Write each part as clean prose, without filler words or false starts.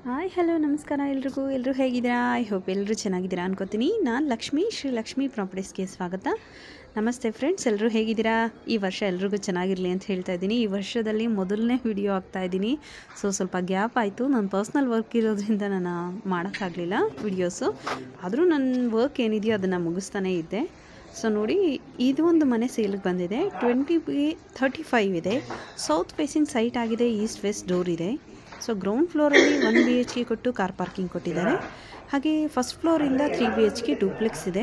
Hi hello ನಮಸ್ಕಾರ ಎಲ್ಲರೂ ಹೇಗಿದ್ದೀರಾ? ಐ ಹೋಪ್ ಎಲ್ಲರೂ ಚೆನ್ನಾಗಿದ್ದೀರಾ ಅನ್ಕೋತೀನಿ. ನಾನು ಲಕ್ಷ್ಮಿ, ಶ್ರೀ ಲಕ್ಷ್ಮಿ ಪ್ರಾಪರ್ಟೀಸ್ಗೆ ಸ್ವಾಗತ. ನಮಸ್ತೆ ಫ್ರೆಂಡ್ಸ್, ಎಲ್ಲರೂ ಹೇಗಿದ್ದೀರಾ? ಈ ವರ್ಷ ಎಲ್ರಿಗೂ ಚೆನ್ನಾಗಿರಲಿ ಅಂತ ಹೇಳ್ತಾ ಇದ್ದೀನಿ. ಈ ವರ್ಷದಲ್ಲಿ ಮೊದಲನೇ ವಿಡಿಯೋ ಹಾಕ್ತಾಯಿದ್ದೀನಿ. ಸ್ವಲ್ಪ ಗ್ಯಾಪ್ ಆಯಿತು. ನನ್ನ ಪರ್ಸ್ನಲ್ ವರ್ಕ್ ಇರೋದ್ರಿಂದ ನಾನು ಮಾಡೋಕ್ಕಾಗಲಿಲ್ಲ ವಿಡಿಯೋಸು. ಆದರೂ ನನ್ನ ವರ್ಕ್ ಏನಿದೆಯೋ ಅದನ್ನು ಮುಗಿಸ್ತಾನೇ ಇದ್ದೆ. ನೋಡಿ, ಇದು ಒಂದು ಮನೆ ಸೇಲಿಗೆ ಬಂದಿದೆ. 20/35 ಇದೆ. ಸೌತ್ ಫೇಸಿಂಗ್ ಸೈಟ್ ಆಗಿದೆ. ಈಸ್ಟ್ ವೆಸ್ಟ್ ಡೋರ್ ಇದೆ. ಗ್ರೌಂಡ್ ಫ್ಲೋರಲ್ಲಿ 1 BHK ಕೊಟ್ಟು ಕಾರ್ ಪಾರ್ಕಿಂಗ್ ಕೊಟ್ಟಿದ್ದಾರೆ. ಹಾಗೆ ಫಸ್ಟ್ ಫ್ಲೋರಿಂದ 3 BHK ಡೂಪ್ಲೆಕ್ಸ್ ಇದೆ.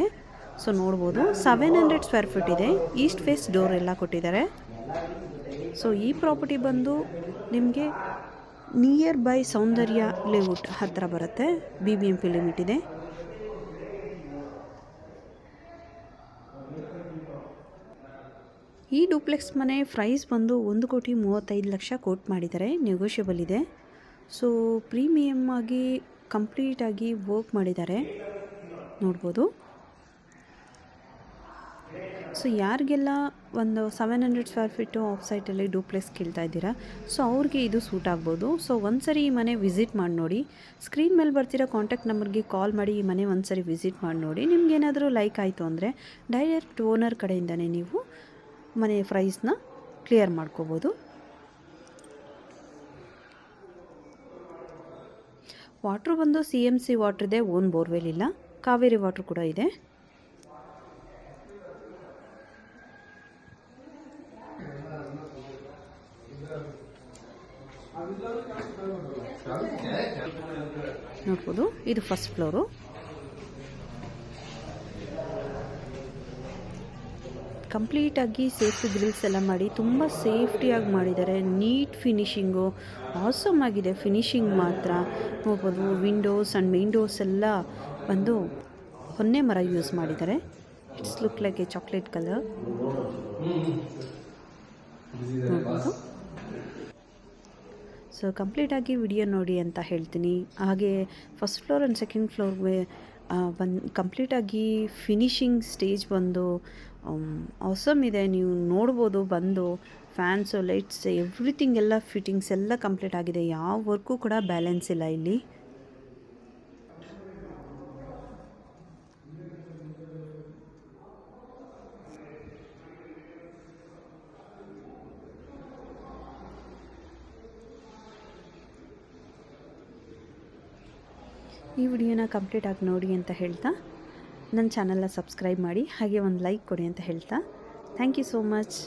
ನೋಡ್ಬೋದು 700 ಸ್ಕ್ವೇರ್ ಫೀಟ್ ಇದೆ. ಈಸ್ಟ್ ಫೇಸ್ ಡೋರ್ ಎಲ್ಲ ಕೊಟ್ಟಿದ್ದಾರೆ. ಈ ಪ್ರಾಪರ್ಟಿ ಬಂದು ನಿಮಗೆ ನಿಯರ್ ಬೈ ಸೌಂದರ್ಯ ಲೇಔಟ್ ಹತ್ತಿರ ಬರುತ್ತೆ. BBMP ಲಿಮಿಟ್ ಇದೆ. ಈ ಡೂಪ್ಲೆಕ್ಸ್ ಮನೆ ಪ್ರೈಸ್ ಬಂದು 1,35,00,000 ಕೋಟ್ ಮಾಡಿದ್ದಾರೆ. ನೆಗೋಷಿಯಬಲ್ ಇದೆ. ಪ್ರೀಮಿಯಮ್ ಆಗಿ ಕಂಪ್ಲೀಟಾಗಿ ವರ್ಕ್ ಮಾಡಿದ್ದಾರೆ, ನೋಡ್ಬೋದು. ಯಾರಿಗೆಲ್ಲ ಒಂದು 700 ಸ್ಕ್ವೇರ್ ಫೀಟು ಆಫ್ ಸೈಟಲ್ಲಿ ಡೂಪ್ಲೆಕ್ಸ್ ಕೇಳ್ತಾ ಇದ್ದೀರಾ, ಅವ್ರಿಗೆ ಇದು ಸೂಟ್ ಆಗ್ಬೋದು. ಒಂದ್ಸರಿ ಈ ಮನೆ ವಿಸಿಟ್ ಮಾಡಿ ನೋಡಿ. ಸ್ಕ್ರೀನ್ ಮೇಲೆ ಬರ್ತಿರೋ ಕಾಂಟ್ಯಾಕ್ಟ್ ನಂಬರ್ಗೆ ಕಾಲ್ ಮಾಡಿ ಈ ಮನೆ ಒಂದ್ಸರಿ ವಿಸಿಟ್ ಮಾಡಿ ನೋಡಿ. ನಿಮ್ಗೇನಾದರೂ ಲೈಕ್ ಆಯಿತು ಅಂದರೆ ಡೈರೆಕ್ಟ್ ಓನರ್ ಕಡೆಯಿಂದನೇ ನೀವು ಮನೆ ಪ್ರೈಸ್ನ ಕ್ಲಿಯರ್ ಮಾಡ್ಕೋಬೋದು. ವಾಟ್ರು ಬಂದು CMC ವಾಟ್ರ್ ಇದೆ. ಓನ್ ಬೋರ್ವೆಲ್ ಇಲ್ಲ. ಕಾವೇರಿ ವಾಟ್ರ್ ಕೂಡ ಇದೆ. ನೋಡ್ಬೋದು, ಇದು ಫಸ್ಟ್ ಫ್ಲೋರು. ಕಂಪ್ಲೀಟಾಗಿ ಸೇಫ್ಟಿ ಗ್ರಿಲ್ಸ್ ಎಲ್ಲ ಮಾಡಿ ತುಂಬ ಸೇಫ್ಟಿಯಾಗಿ ಮಾಡಿದ್ದಾರೆ. ನೀಟ್ ಫಿನಿಷಿಂಗು ಆಸಮ್ ಆಗಿದೆ. ಫಿನಿಷಿಂಗ್ ಮಾತ್ರ ನೋಡ್ಬೋದು. ವಿಂಡೋಸ್ ಆ್ಯಂಡ್ ಮೇನ್ ಡೋರ್ಸ್ ಎಲ್ಲ ಬಂದು ಹೊನ್ನೆ ಮರ ಯೂಸ್ ಮಾಡಿದ್ದಾರೆ. It's look like A chocolate colour. ನೋಡ್ಬೋದು. ಕಂಪ್ಲೀಟಾಗಿ ವಿಡಿಯೋ ನೋಡಿ ಅಂತ ಹೇಳ್ತೀನಿ. ಹಾಗೆ ಫಸ್ಟ್ ಫ್ಲೋರ್ ಆ್ಯಂಡ್ ಸೆಕೆಂಡ್ ಫ್ಲೋರ್ಗೆ ಕಂಪ್ಲೀಟಾಗಿ ಫಿನಿಷಿಂಗ್ ಸ್ಟೇಜ್ ಬಂದು ಆಸಮ್ ಇದೆ. ನೀವು ನೋಡ್ಬೋದು ಬಂದು ಫ್ಯಾನ್ಸು, ಲೈಟ್ಸ್, ಎವ್ರಿಥಿಂಗ್ ಎಲ್ಲ ಫಿಟ್ಟಿಂಗ್ಸ್ ಎಲ್ಲ ಕಂಪ್ಲೀಟ್ ಆಗಿದೆ. ಯಾವ ವರ್ಕು ಕೂಡ ಬ್ಯಾಲೆನ್ಸ್ ಇಲ್ಲ ಇಲ್ಲಿ. ಈ ವಿಡಿಯೋನ ಕಂಪ್ಲೀಟಾಗಿ ನೋಡಿ ಅಂತ ಹೇಳ್ತಾ ನನ್ನ ಚಾನಲ್ನ ಸಬ್ಸ್ಕ್ರೈಬ್ ಮಾಡಿ, ಹಾಗೆ ಒಂದು ಲೈಕ್ ಕೊಡಿ ಅಂತ ಹೇಳ್ತಾ ಥ್ಯಾಂಕ್ ಯು ಸೋ ಮಚ್.